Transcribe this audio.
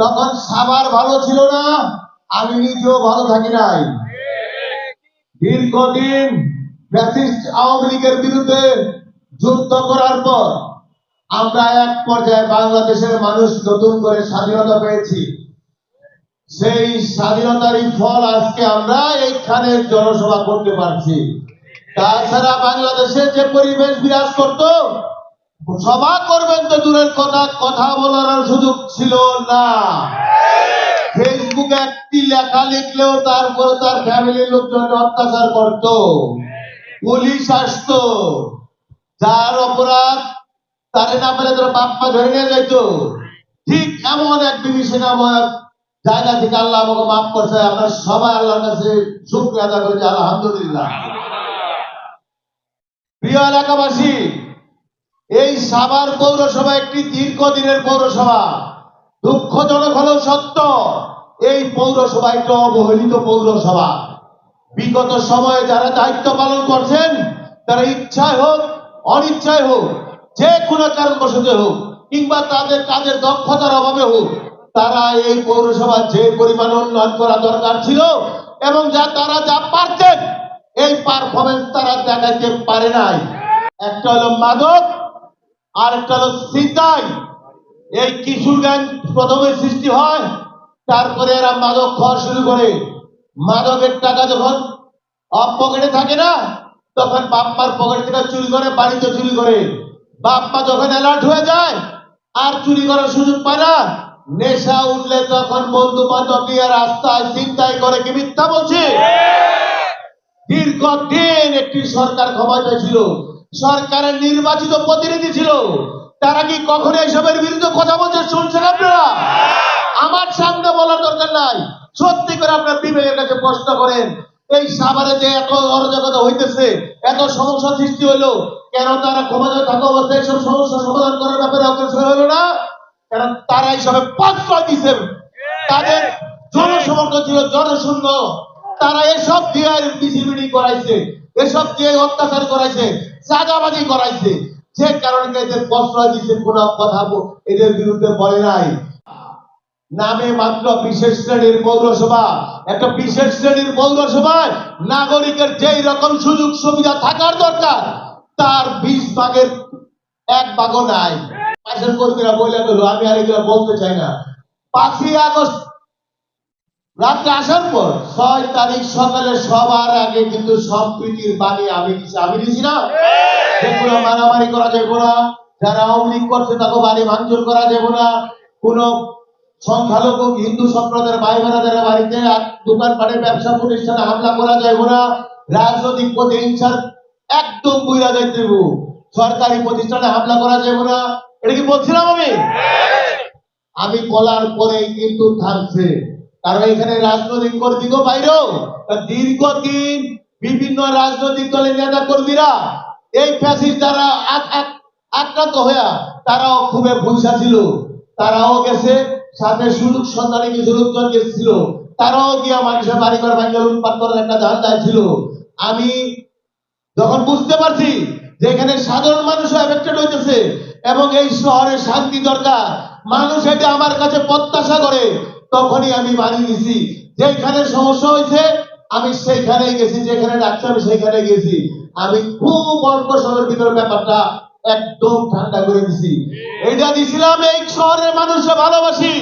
তখন সাভার ভালো ছিল না, আমি নিজেও ভালো থাকি নাই। দীর্ঘদিন ফ্যাসিস্ট আওয়ামী লীগের বিরুদ্ধে যুদ্ধ করার পর আমরা এক পর্যায়ে বাংলাদেশের মানুষ নতুন করে স্বাধীনতা পেয়েছি। সেই স্বাধীনতারই ফল আজকে আমরা এইখানে জনসভা করতে পারছি। তাছাড়া বাংলাদেশে যে পরিবেশ বিরাজ করত, সভা করবেন তো দূরের কথা, কথা বলার সুযোগ ছিল না। ফেসবুকে একটি লেখা লিখলেও তারপরে তার ফ্যামিলির লোকজন অত্যাচার করত, পুলিশ আসতো, যার অপরাধ তারে না পেলে তার বাপ মা ধরে নিয়ে যাইতো। ঠিক এমন এক বিভীষণাময় জায়গা থেকে আল্লাহ আমাকে মাফ করছে। আমরা সবাই আল্লাহর কাছে শুকরিয়া আদায় করি, আলহামদুলিল্লাহ। প্রিয় এলাকাবাসী, এই সাভার পৌরসভা একটি দীর্ঘদিনের পৌরসভা। দুঃখজনক হলেও সত্য, এই পৌরসভা একটি অবহেলিত পৌরসভা। বিগত সময়ে যারা দায়িত্ব পালন করছেন, তারা ইচ্ছায় হোক অনিচ্ছায় হোক, যে কোনো কারণবশত হোক কিংবা তাদের কাজের দক্ষতার অভাবে হোক, তারা এই পৌরসভা যে পরিমাণ উন্নয়ন করা দরকার ছিল এবং তারা যা পারতেন, এই পারফরমেন্স তারা দেখাতে পারে নাই। একটা হলো মাদক, আর একটা হলো ছিনতাই। এই কিশোর গ্যাং প্রথমে সৃষ্টি হয়, তারপরে এরা মাদক খাওয়া শুরু করে। মাদকের টাকা যখন পকেটে থাকে না, তখন বাপ্পার পকেট থেকে চুরি করে, বাড়িতে চুরি করে। বাপ্পা যখন অ্যালার্ট হয়ে যায় আর চুরি করার সুযোগ পায় না, নেশা উঠলে তখন বন্ধু বান্ধব নিয়ে রাস্তায় ছিনতাই করে। কি মিথ্যা বলছি? দীর্ঘদিন একটি সরকার ক্ষমতায় ছিল, সরকারের নির্বাচিত প্রতিনিধি ছিল, তারা কি কখনো এসবের বিরুদ্ধে কথা বলতে শুনছেন আপনারা? আমার সামনে বলার দরকার নাই, সত্যি করে আপনার বিবেকের কাছে প্রশ্ন করেন। এই সাভারে যে এত অরাজকতা হইতেছে, এত সমস্যা সৃষ্টি হইলো, কেন তারা ক্ষমতায় থাকা অবস্থায় এইসব সমস্যা সমাধান করার ব্যাপারে অগ্রসর হইলো না? কারণ তারা এইসবে প্রশ্রয় দিচ্ছেন। তাদের জনসমর্থন ছিল জনশূন্য। তারা এসব দিয়ে মিছিল মিটিং করাইছে, এসব দিয়ে অত্যাচার করাইছে, চাঁদাবাজি করাইছে, যে কারণে এদের প্রশ্রয় দিচ্ছে, কোন কথা এদের বিরুদ্ধে বলে নাই। নামে মাত্র বিশেষ শ্রেণীর পৌরসভা। একটা বিশেষ শ্রেণীর পৌরসভায় নাগরিকের যেই রকম সুযোগ সুবিধা থাকার দরকার, তার 20 ভাগের 1 ভাগও নাই। পাশের কর্মীরা বলে গেল, আমি আর এগুলো বলতে চাই না। 5ই আগস্ট রাত্রে আসার পর 6 তারিখ সকালে সবার আগে কিন্তু সম্প্রীতির বাণী আমি দিছি না? যে কোনো মারামারি করা যাবে না, যারা আওয়ামী লীগ করছে তাকে বাড়ি ভাঙচুর করা যাবে না, কোন সংখ্যালঘু হিন্দু সম্প্রদায়ের ভাই বোনেদের বাড়িতে দোকানপাটে ব্যবসা প্রতিষ্ঠানে হামলা করা যাবে না, রাজনৈতিক প্রতিহিংসার একদম বুইরা যাইতে দেব, সরকারি প্রতিষ্ঠানে হামলা করা যাবে না। এটা কি বলছিলাম আমি বলার পরেই কিন্তু থামছে। কারণ এখানে রাজনৈতিক কর্মীও বাইরেও দীর্ঘদিন বিভিন্ন রাজনৈতিক দলের নেতা কর্মীরা এই ফ্যাসিস্ট দ্বারা আক্রান্ত হয়ে তারাও খুবই ভূষা ছিল, তারাও গেছে, সাথে সুযোগ সন্ধানী কিছু লোকজন গেছিল, তারাও গিয়া মানুষের বাড়িঘর ভাঙা লুটপাট করার একটা ধান্দায় ছিল। আমি যখন বুঝতে পারছি যে এখানে সাধারণ মানুষও এফেক্টেড হইতেছে এবং এই শহরে শান্তি দরকার, মানুষ এটা আমার কাছে প্রত্যাশা করে, তখনই আমি বানিয়ে দিছি। যেখানে সমস্যা হয়েছে আমি সেইখানেই গেছি, যেখানে ডাক্তার আমি সেইখানে গেছি। আমি খুব অল্প সময়ের ভিতরে ব্যাপারটা একদম ঠান্ডা করে দিছি। এটা দিছিলাম এই শহরের মানুষকে ভালোবাসি,